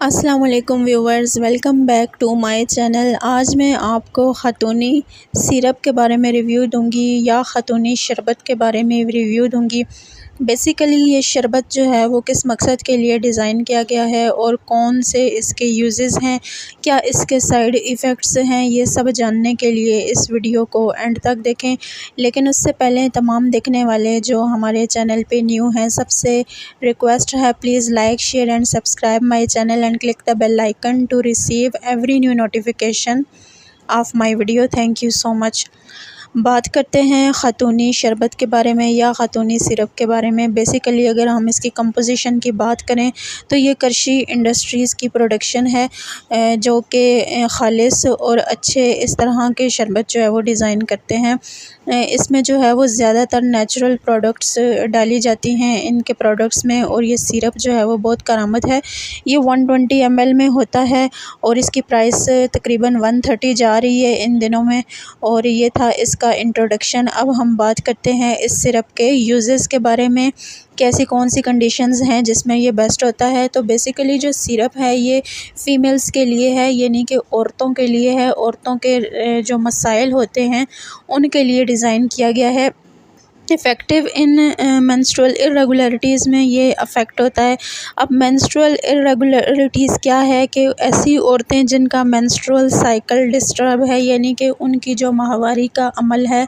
अस्सलाम वालेकुम viewers, welcome back to my channel. आज मैं आपको ख़तूनी सिरप के बारे में रिव्यू दूंगी या ख़तूनी शरबत के बारे में रिव्यू दूंगी। बेसिकली ये शरबत जो है वो किस मकसद के लिए डिज़ाइन किया गया है और कौन से इसके यूजेस हैं, क्या इसके साइड इफ़ेक्ट्स हैं, ये सब जानने के लिए इस वीडियो को एंड तक देखें। लेकिन उससे पहले तमाम देखने वाले जो हमारे चैनल पे न्यू हैं, सबसे रिक्वेस्ट है please like share and subscribe my channel and click the bell icon to receive every new notification of my video. Thank you so much. बात करते हैं ख़तूनी शरबत के बारे में या ख़तूनी सिरप के बारे में। बेसिकली अगर हम इसकी कंपोजिशन की बात करें तो ये करशी इंडस्ट्रीज़ की प्रोडक्शन है, जो कि ख़ालिस और अच्छे इस तरह के शरबत जो है वो डिज़ाइन करते हैं। इसमें जो है वो ज़्यादातर नेचुरल प्रोडक्ट्स डाली जाती हैं इनके प्रोडक्ट्स में, और ये सिरप जो है वो बहुत करामत है। ये 120 ml में होता है और इसकी प्राइस तकरीबन 130 जा रही है इन दिनों में। और ये था इसका इंट्रोडक्शन। अब हम बात करते हैं इस सिरप के यूजेस के बारे में, कैसी कौन सी कंडीशंस हैं जिसमें ये बेस्ट होता है। तो बेसिकली जो सिरप है ये फ़ीमेल्स के लिए है, यानी कि औरतों के लिए है। औरतों के जो मसाइल होते हैं उनके लिए डिज़ाइन किया गया है। इफ़ेक्टिव इन मेंस्ट्रुअल इरेगुलरिटीज़ में ये अफेक्ट होता है। अब मेंस्ट्रुअल इरेगुलरिटीज़ क्या है कि ऐसी औरतें जिनका मेंस्ट्रुअल साइकिल डिस्टर्ब है, यानी कि उनकी जो माहवारी का अमल है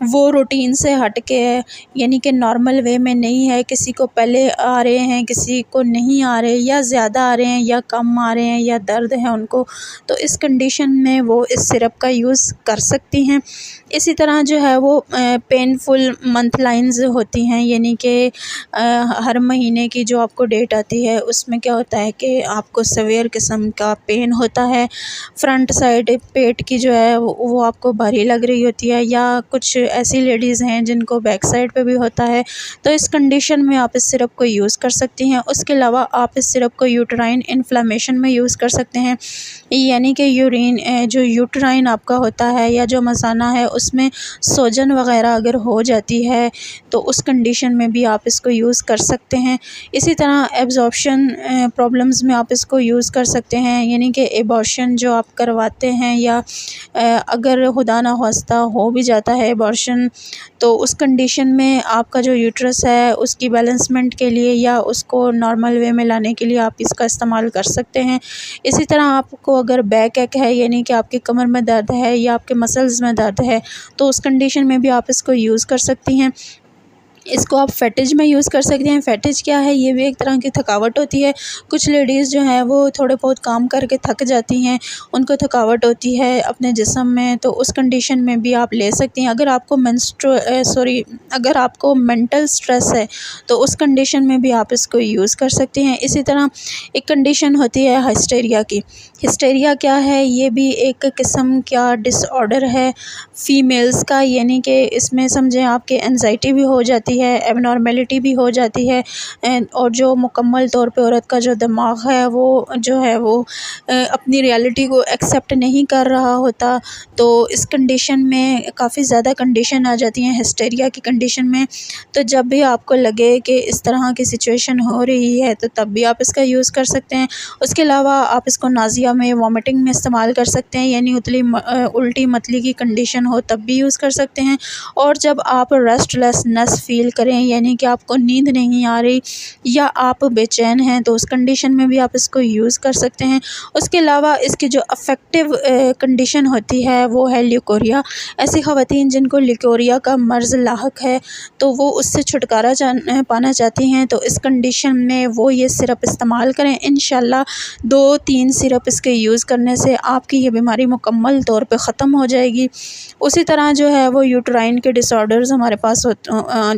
वो रूटीन से हट के है, यानी कि नॉर्मल वे में नहीं है। किसी को पहले आ रहे हैं, किसी को नहीं आ रहे, या ज़्यादा आ रहे हैं या कम आ रहे हैं, या दर्द है उनको, तो इस कंडीशन में वो इस सिरप का यूज़ कर सकती हैं। इसी तरह जो है वो पेनफुल मंथ लाइन्स होती हैं, यानी कि हर महीने की जो आपको डेट आती है उसमें क्या होता है कि आपको सवेयर किस्म का पेन होता है। फ्रंट साइड पेट की जो है वो आपको भारी लग रही होती है, या कुछ ऐसी लेडीज़ हैं जिनको बैक साइड पे भी होता है। तो इस कंडीशन में आप इस सिरप को यूज़ कर सकती हैं। उसके अलावा आप इस सिरप को यूट्राइन इन्फ्लेमेशन में यूज़ कर सकते हैं, यानी कि जो यूट्राइन आपका होता है या जो मसाना है उसमें सोजन वग़ैरह अगर हो जाती है तो उस कंडीशन में भी आप इसको यूज़ कर सकते हैं। इसी तरह एब्ज़ॉर्प्शन प्रॉब्लम्स में आप इसको यूज़ कर सकते हैं, यानी कि एबॉर्शन जो आप करवाते हैं, या अगर खुदा ना ख्वास्ता हो भी जाता है एबॉर्शन, तो उस कंडीशन में आपका जो यूट्रस है उसकी बैलेंसमेंट के लिए या उसको नॉर्मल वे में लाने के लिए आप इसका इस्तेमाल कर सकते हैं। इसी तरह आपको अगर बैक एक है, यानी कि आपकी कमर में दर्द है या आपके मसल्स में दर्द है, तो उस कंडीशन में भी आप इसको यूज़ कर सकती हैं। इसको आप फैटिज में यूज़ कर सकते हैं। फैटिज क्या है? ये भी एक तरह की थकावट होती है। कुछ लेडीज़ जो हैं वो थोड़े बहुत काम करके थक जाती हैं, उनको थकावट होती है अपने जिस्म में, तो उस कंडीशन में भी आप ले सकती हैं। अगर आपको मेंटल स्ट्रेस है तो उस कंडीशन में भी आप इसको यूज़ कर सकती हैं। इसी तरह एक कंडीशन होती है हिस्टेरिया की। हिस्टेरिया क्या है? ये भी एक किस्म का डिसऑर्डर है फ़ीमेल्स का, यानी कि इसमें समझें आपके एंजाइटी भी हो जाती है, एबनॉर्मेलिटी भी हो जाती है, और जो मुकम्मल तौर पे औरत का जो दिमाग है वो जो है वो अपनी रियलिटी को एक्सेप्ट नहीं कर रहा होता। तो इस कंडीशन में काफ़ी ज़्यादा कंडीशन आ जाती हैं हिस्टेरिया की कंडीशन में। तो जब भी आपको लगे कि इस तरह की सिचुएशन हो रही है तो तब भी आप इसका यूज़ कर सकते हैं। उसके अलावा आप इसको नाज़िया में, वॉमिटिंग में इस्तेमाल कर सकते हैं, यानी उल्टी मतली की कंडीशन हो तब भी यूज़ कर सकते हैं। और जब आप रेस्टलेसनेस फ़ील करें, यानी कि आपको नींद नहीं आ रही या आप बेचैन हैं, तो उस कंडीशन में भी आप इसको यूज़ कर सकते हैं। उसके अलावा इसकी जो अफेक्टिव कंडीशन होती है वो है ल्यूकोरिया। ऐसी ख़वातीन जिनको ल्यूकोरिया का मर्ज़ लाहक है तो वो उससे छुटकारा पाना चाहती हैं, तो इस कंडीशन में वो ये सिरप इस्तेमाल करें। इंशाल्लाह 2-3 सिरप इसके यूज़ करने से आपकी ये बीमारी मुकम्मल तौर पे ख़त्म हो जाएगी। उसी तरह जो है वो यूट्राइन के डिसऑर्डर्स हमारे पास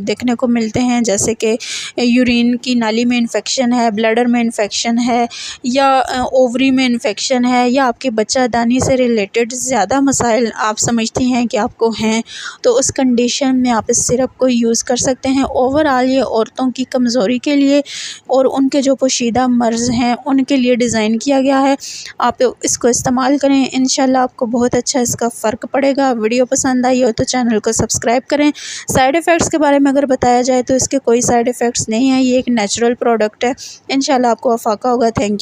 देखने को मिलते हैं, जैसे कि यूरिन की नाली में इन्फेक्शन है, ब्लैडर में इन्फेक्शन है, या ओवरी में इन्फेक्शन है, या आपकी बच्चादानी से रिलेटेड ज़्यादा मसाइल आप समझती हैं कि आपको हैं, तो उस कंडीशन में आप इस सिरप को यूज़ कर सकते हैं। ओवरऑल ये औरतों की कमज़ोरी के लिए और उनके जो पोशीदा मर्ज़ हैं उनके लिए डिज़ाइन किया गया है। आप इसको इस्तेमाल करें, इंशाल्लाह आपको बहुत अच्छा इसका फ़र्क पड़ेगा। वीडियो पसंद आई हो तो चैनल को सब्सक्राइब करें। साइड इफ़ेक्ट्स के बारे में अगर बताया जाए तो इसके कोई साइड इफ़ेक्ट्स नहीं है, ये एक नेचुरल प्रोडक्ट है। इंशाल्लाह आपको अफ़ाका होगा। Thank you.